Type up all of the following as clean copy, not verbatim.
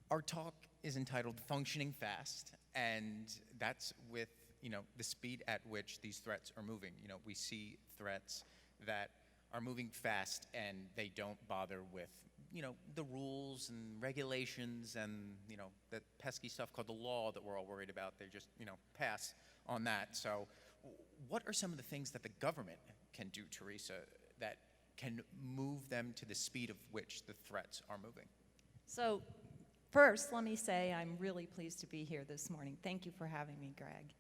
Our talk is entitled Functioning Fast, and that's with, the speed at which these threats are moving. We see threats that are moving fast and they don't bother with, the rules and regulations and, the pesky stuff called the law that we're all worried about. They just, pass on that. So what are some of the things that the government can do, Teresa, that can move them to the speed of which the threats are moving? So first, let me say I'm really pleased to be here this morning. Thank you for having me, Greg.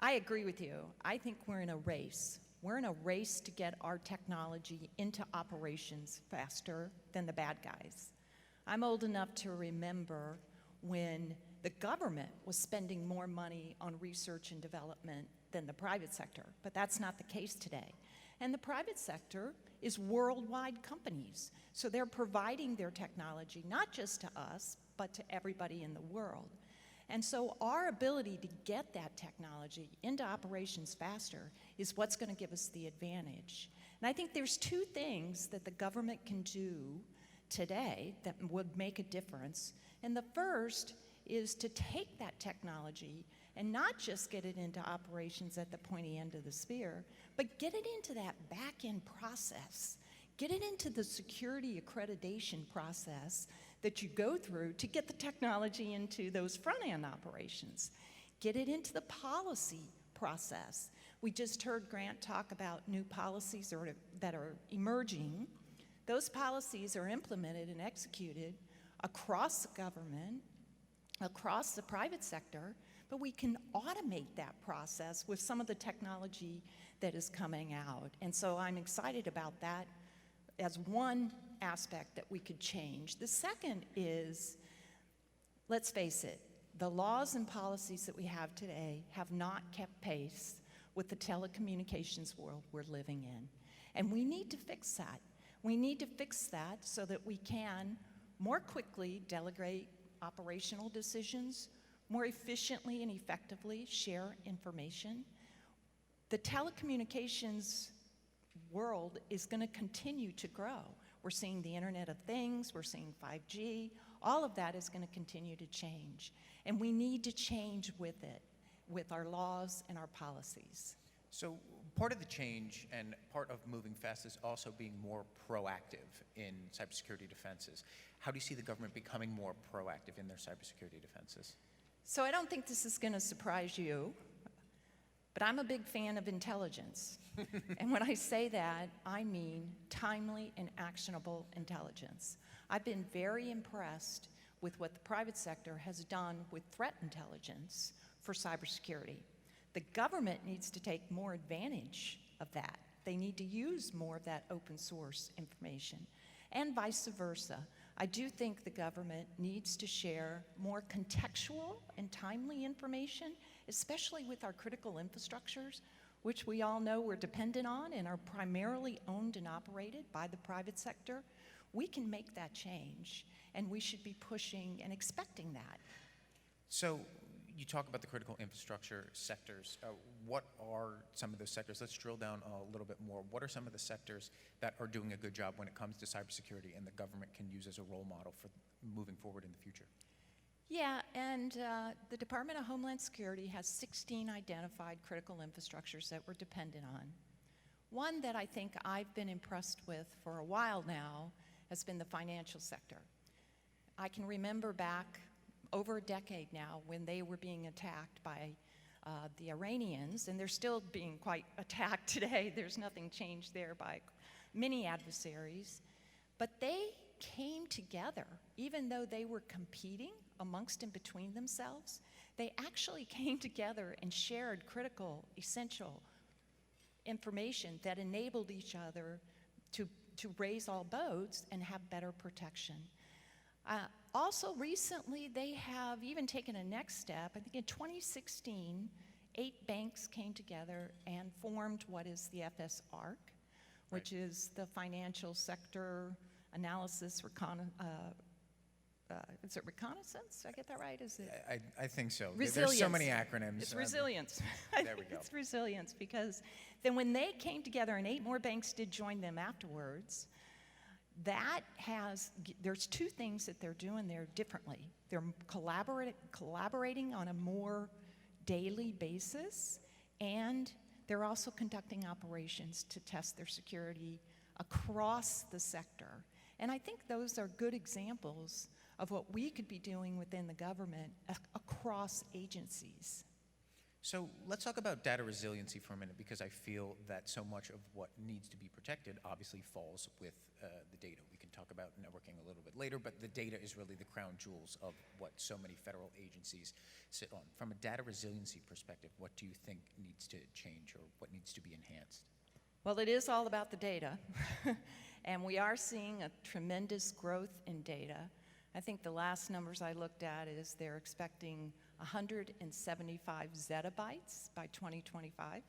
I agree with you. I think we're in a race. We're in a race to get our technology into operations faster than the bad guys. I'm old enough to remember when the government was spending more money on research and development than the private sector, but that's not the case today. And the private sector is worldwide companies, so they're providing their technology not just to us, but to everybody in the world. And so our ability to get that technology into operations faster is what's going to give us the advantage. And I think there's two things that the government can do today that would make a difference. And the first is to take that technology and not just get it into operations at the pointy end of the spear, but get it into that back-end process. Get it into the security accreditation process that you go through to get the technology into those front-end operations. Get it into the policy process. We just heard Grant talk about new policies that are emerging. Those policies are implemented and executed across the government, across the private sector, but we can automate that process with some of the technology that is coming out. And so I'm excited about that as one aspect that we could change. The second is, let's face it, the laws and policies that we have today have not kept pace with the telecommunications world we're living in. And we need to fix that. We need to fix that so that we can more quickly delegate operational decisions, more efficiently and effectively share information. The telecommunications world is going to continue to grow. We're seeing the Internet of Things, we're seeing 5G, all of that is going to continue to change. And we need to change with it, with our laws and our policies. So part of the change and part of moving fast is also being more proactive in cybersecurity defenses. How do you see the government becoming more proactive in their cybersecurity defenses? So I don't think this is going to surprise you, but I'm a big fan of intelligence. And when I say that, I mean timely and actionable intelligence. I've been very impressed with what the private sector has done with threat intelligence for cybersecurity. The government needs to take more advantage of that. They need to use more of that open source information, and vice versa. I do think the government needs to share more contextual and timely information, especially with our critical infrastructures, which we all know we're dependent on and are primarily owned and operated by the private sector. We can make that change, and we should be pushing and expecting that. So you talk about the critical infrastructure sectors. What are some of those sectors? Let's drill down a little bit more. What are some of the sectors that are doing a good job when it comes to cybersecurity and the government can use as a role model for moving forward in the future? Yeah, and the Department of Homeland Security has 16 identified critical infrastructures that we're dependent on. One that I think I've been impressed with for a while now has been the financial sector. I can remember back over a decade now when they were being attacked by the Iranians, and they're still being quite attacked today. There's nothing changed there by many adversaries. But they came together, even though they were competing amongst and between themselves. They actually came together and shared critical, essential information that enabled each other to raise all boats and have better protection. Also recently, they have even taken a next step. I think in 2016, 8 banks came together and formed what is the FSARC, which is the Financial Sector Analysis is it reconnaissance? Did I get that right? Is it? I think so. Resilience. There's so many acronyms. It's resilience. There we go. It's resilience, because then when they came together and 8 more banks did join them afterwards, There's two things that they're doing there differently. They're collaborating on a more daily basis, and they're also conducting operations to test their security across the sector. And I think those are good examples of what we could be doing within the government across agencies. So let's talk about data resiliency for a minute, because I feel that so much of what needs to be protected obviously falls with the data. We can talk about networking a little bit later, but the data is really the crown jewels of what so many federal agencies sit on. From a data resiliency perspective, what do you think needs to change or what needs to be enhanced? Well, it is all about the data, and we are seeing a tremendous growth in data. I think the last numbers I looked at is they're expecting 175 zettabytes by 2025.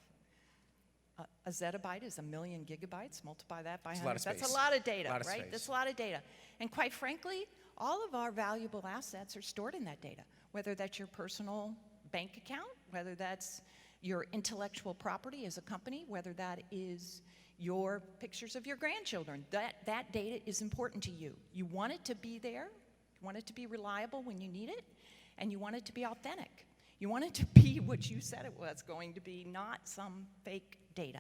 A zettabyte is 1 million gigabytes. Multiply that by 100. That's a lot of data, right? That's a lot of data. And quite frankly, all of our valuable assets are stored in that data, whether that's your personal bank account, whether that's your intellectual property as a company, whether that is your pictures of your grandchildren. That data is important to you. You want it to be there, you want it to be reliable when you need it, and you want it to be authentic. You want it to be what you said it was going to be, not some fake data.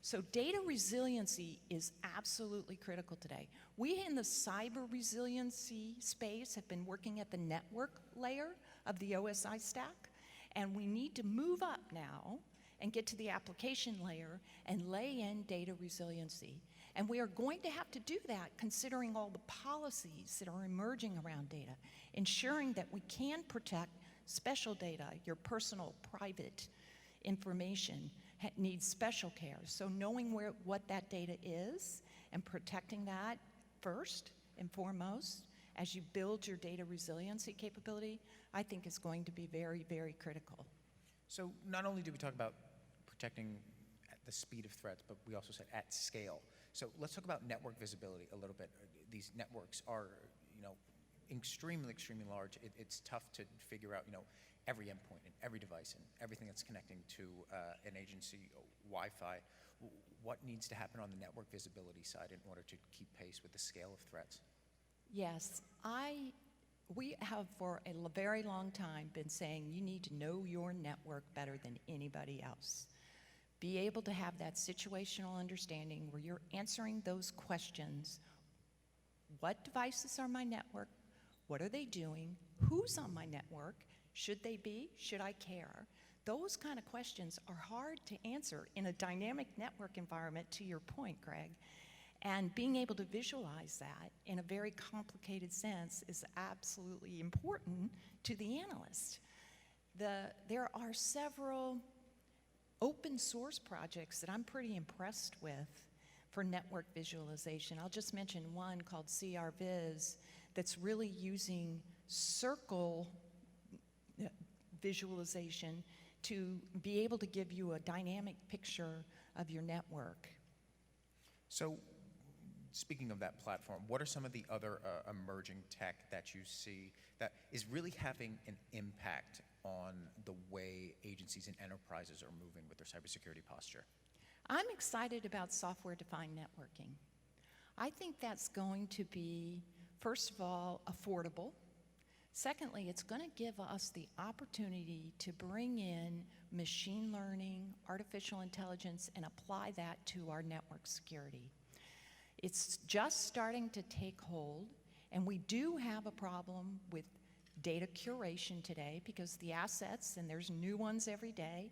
So data resiliency is absolutely critical today. We in the cyber resiliency space have been working at the network layer of the OSI stack, and we need to move up now and get to the application layer and lay in data resiliency. And we are going to have to do that considering all the policies that are emerging around data, ensuring that we can protect special data, your personal, private information needs special care. So knowing what that data is and protecting that first and foremost as you build your data resiliency capability, I think is going to be very, very critical. So not only do we talk about protecting at the speed of threats, but we also said at scale. So let's talk about network visibility a little bit. These networks are, extremely, extremely large. It's tough to figure out, every endpoint and every device and everything that's connecting to an agency Wi-Fi. What needs to happen on the network visibility side in order to keep pace with the scale of threats? Yes, we have for a very long time been saying you need to know your network better than anybody else. Be able to have that situational understanding where you're answering those questions. What devices are my network? What are they doing? Who's on my network? Should they be? Should I care? Those kind of questions are hard to answer in a dynamic network environment, to your point, Greg. And being able to visualize that in a very complicated sense is absolutely important to the analyst. There are several open source projects that I'm pretty impressed with for network visualization. I'll just mention one called CRViz that's really using circle visualization to be able to give you a dynamic picture of your network. So speaking of that platform, what are some of the other emerging tech that you see that is really having an impact on the way agencies and enterprises are moving with their cybersecurity posture? I'm excited about software-defined networking. I think that's going to be, first of all, affordable. Secondly, it's going to give us the opportunity to bring in machine learning, artificial intelligence, and apply that to our network security. It's just starting to take hold, and we do have a problem with data curation today because the assets, and there's new ones every day,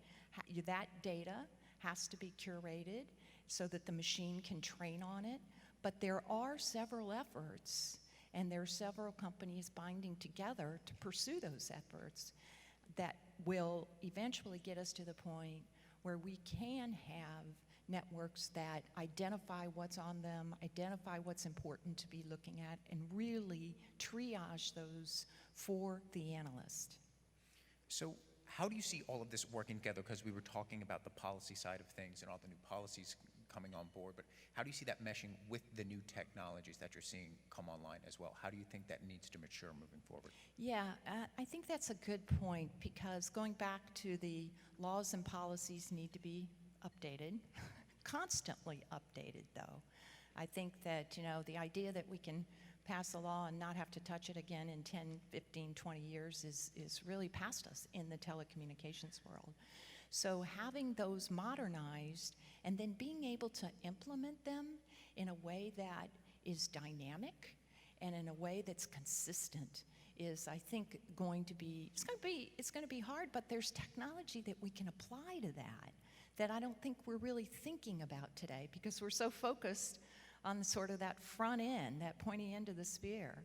that data has to be curated so that the machine can train on it. But there are several efforts, and there are several companies binding together to pursue those efforts that will eventually get us to the point where we can have networks that identify what's on them, identify what's important to be looking at, and really triage those for the analyst. So how do you see all of this working together? Because we were talking about the policy side of things and all the new policies coming on board, but how do you see that meshing with the new technologies that you're seeing come online as well? How do you think that needs to mature moving forward? Yeah, I think that's a good point, because going back to the laws and policies need to be updated, constantly updated though. I think that, the idea that we can pass a law and not have to touch it again in 10, 15, 20 years is really past us in the telecommunications world. So having those modernized and then being able to implement them in a way that is dynamic and in a way that's consistent is, I think, going to be hard, but there's technology that we can apply to that I don't think we're really thinking about today because we're so focused on sort of that front end, that pointy end of the spear.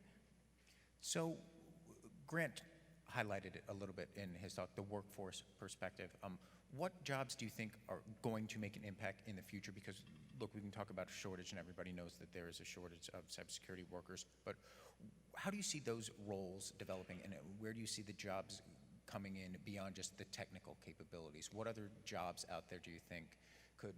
So Grant highlighted it a little bit in his talk, the workforce perspective. What jobs do you think are going to make an impact in the future? Because, look, we can talk about a shortage, and everybody knows that there is a shortage of cybersecurity workers, but how do you see those roles developing, and where do you see the jobs coming in beyond just the technical capabilities? What other jobs out there do you think could,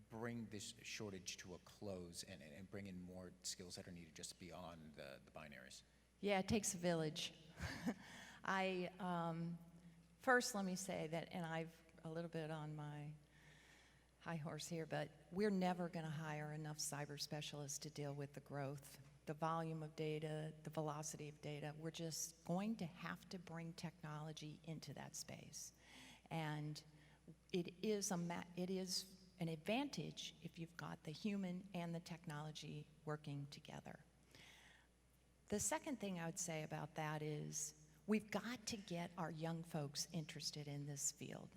bring this shortage to a close and bring in more skills that are needed just beyond the binaries? Yeah, it takes a village. First, let me say that, and I've a little bit on my high horse here, but we're never going to hire enough cyber specialists to deal with the growth, the volume of data, the velocity of data. We're just going to have to bring technology into that space. And it is an advantage if you've got the human and the technology working together. The second thing I would say about that is we've got to get our young folks interested in this field.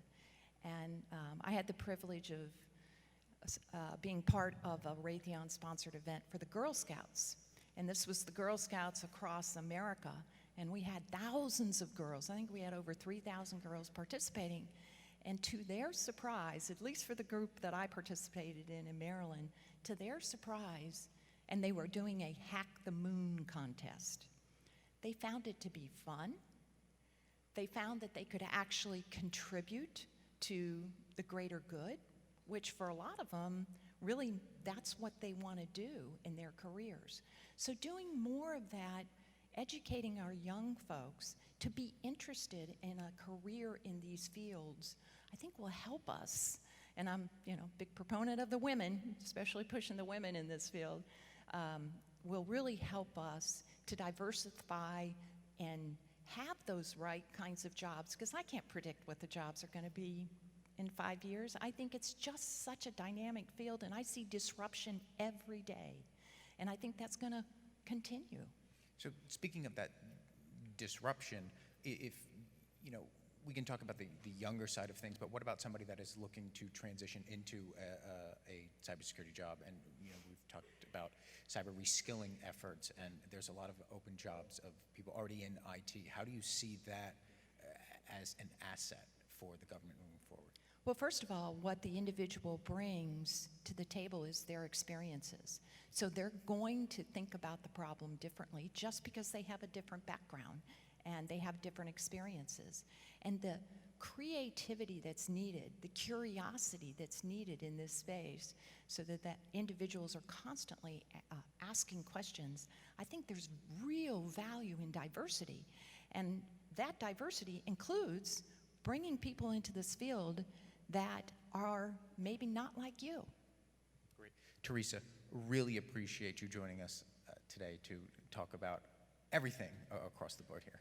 And I had the privilege of being part of a Raytheon-sponsored event for the Girl Scouts. And this was the Girl Scouts across America. And we had thousands of girls. I think we had over 3,000 girls participating. And to their surprise, at least for the group that I participated in Maryland, to their surprise, and they were doing a Hack the Moon contest. They found it to be fun. They found that they could actually contribute to the greater good, which for a lot of them, really, that's what they want to do in their careers. So doing more of that, educating our young folks to be interested in a career in these fields, I think will help us. And I'm, big proponent of the women, especially pushing the women in this field, will really help us to diversify and have those right kinds of jobs, because I can't predict what the jobs are going to be in 5 years. I think it's just such a dynamic field, and I see disruption every day. And I think that's going to continue. So speaking of that disruption, if, we can talk about the younger side of things, but what about somebody that is looking to transition into a cybersecurity job? And, we've talked about cyber reskilling efforts, and there's a lot of open jobs of people already in IT. How do you see that as an asset for the government moving forward? Well, first of all, what the individual brings to the table is their experiences. So they're going to think about the problem differently just because they have a different background and they have different experiences. And the creativity that's needed, the curiosity that's needed in this space so that individuals are constantly asking questions, I think there's real value in diversity. And that diversity includes bringing people into this field that are maybe not like you. Great. Teresa, really appreciate you joining us today to talk about everything across the board here.